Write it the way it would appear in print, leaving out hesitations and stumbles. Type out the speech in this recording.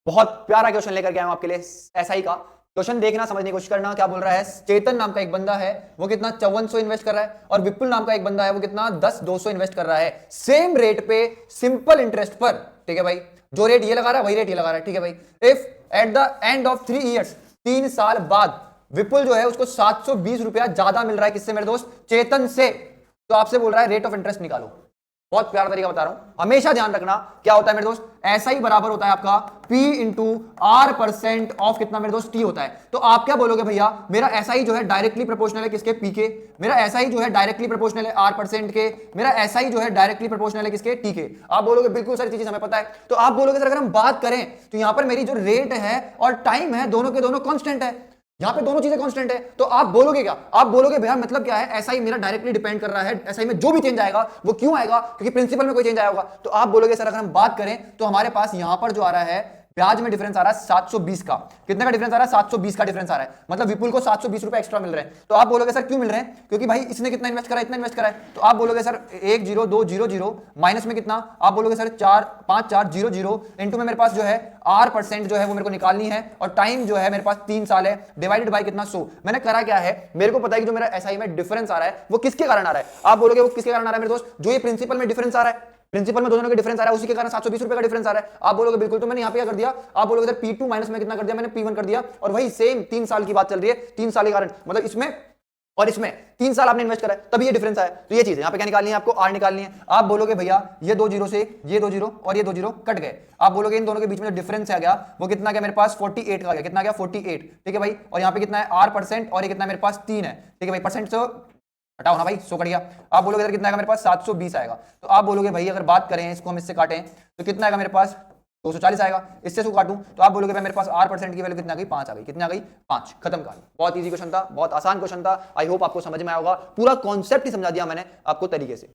बहुत प्यारा क्वेश्चन लेकर के आया हूं आपके लिए एसआई का। क्वेश्चन देखना, समझने की कोशिश करना। क्या बोल रहा है, चेतन नाम का एक बंदा है, वो कितना 5400 इन्वेस्ट कर रहा है, और विपुल नाम का एक बंदा है, वो कितना 10200 इन्वेस्ट कर रहा है, सेम रेट पे, सिंपल इंटरेस्ट पर। ठीक है भाई, जो रेट ये लगा रहा है वही रेट ये लगा रहा है। ठीक है भाई, if at the end of 3 years, 3 साल बाद विपुल जो है उसको 720 रुपया ज्यादा मिल रहा है, किससे मेरे दोस्त, चेतन से, तो आपसे बोल रहा है रेट ऑफ इंटरेस्ट निकालो। बहुत प्यारा तरीका बता रहा हूं, हमेशा ध्यान रखना क्या होता है मेरे दोस्त, ऐसा ही बराबर होता है आपका P into are percent of कितना मेरे दोस्त, T होता है। तो आप क्या बोलोगे भैया, मेरा ऐसा ही जो है डायरेक्टली प्रोपोर्शनल है किसके, P के, मेरा ऐसा ही जो है डायरेक्टली प्रोपोर्शनल है R परसेंट के, मेरा ऐसा ही जो है डायरेक्टली प्रोपोर्शनल है किसके, T के। आप बोलोगे बिल्कुल सारी चीजें हमें पता है। तो आप बोलोगे सर अगर हम बात करें तो यहां पर मेरी जो रेट है और टाइम है दोनों के दोनों कांस्टेंट है, यहां पे दोनों चीजें कांस्टेंट है। तो आप बोलोगे क्या, आप बोलोगे भैया मतलब क्या है, ऐसा ही मेरा डायरेक्टली डिपेंड कर रहा है, ऐसा ही में जो भी चेंज आएगा वो क्यों आएगा, क्योंकि प्रिंसिपल में कोई चेंज आया होगा। तो आप बोलोगे सर अगर हम बात करें तो हमारे पास यहां पर जो आ रहा है ब्याज में डिफरेंस आ रहा है 720 का, कितने का डिफरेंस आ रहा है, 720 का डिफरेंस आ रहा है, मतलब विपुल को 720 रुपए एक्स्ट्रा मिल रहे हैं। तो आप बोलोगे सर क्यों मिल रहे हैं, क्योंकि भाई इसने कितना इन्वेस्ट करा है, इतना इन्वेस्ट करा है। तो आप बोलोगे सर 10200 माइनस में कितना, आप बोलोगे सर 5400 इनटू में मेरे पास जो है R परसेंट जो है वो मेरे को निकालनी है, और टाइम जो है मेरे पास 3 साल है, डिवाइडेड बाय कितना 100। मैंने करा क्या है, मेरे को पता है कि जो मेरा एसआई में डिफरेंस आ रहा है वो किसके कारण आ रहा है। आप बोलोगे वो किसके कारण आ रहा है मेरे दोस्त, जो ये प्रिंसिपल में डिफरेंस आ रहा है, प्रिंसिपल में दोनों का डिफरेंस आ रहा है, उसी के कारण 720 रुपए का डिफरेंस आ रहा है। आप बोलोगे बिल्कुल, तो मैंने यहां पे क्या कर दिया, आप बोलोगे सर P2 माइनस में कितना कर दिया, मैंने P1 कर दिया, और वही सेम 3 साल की बात चल रही है, 3 साल के कारण मतलब इसमें और इसमें 3 साल आपने इन्वेस्ट करा है तभी ये डिफरेंस आया। तो ये चीज यहां पे क्या निकालनी है आपको, R निकालनी है। आप बोलोगे भैया ये 2 जीरो से ये 2 जीरो और ये 2 जीरो कट गए, आप बोलोगे इन दोनों के बीच में जो डिफरेंस आ गया वो कितना गया मेरे पास 48 का गया, कितना गया 48। ठीक है भाई, और यहां पे कितना है R परसेंट, और ये कितना मेरे पास 3 है। ठीक है भाई, परसेंट से हटाओ ना भाई, 100 कट गया। आप बोलोगे इधर कितना आएगा मेरे पास 720 आएगा। तो आप बोलोगे भाई अगर बात करें इसको हम इससे काटें तो कितना आएगा मेरे पास 240 आएगा, इससे इसको काटूं तो आप बोलोगे भाई मेरे पास R परसेंट की वैल्यू कितना आ गई, 5 आ गई, कितना आ गई 5, खत्म कहानी। बहुत इजी क्वेश्चन था, बहुत आसान क्वेश्चन था। आई होप आपको समझ में आया होगा, पूरा कॉन्सेप्ट ही समझा दिया मैंने आपको तरीके से।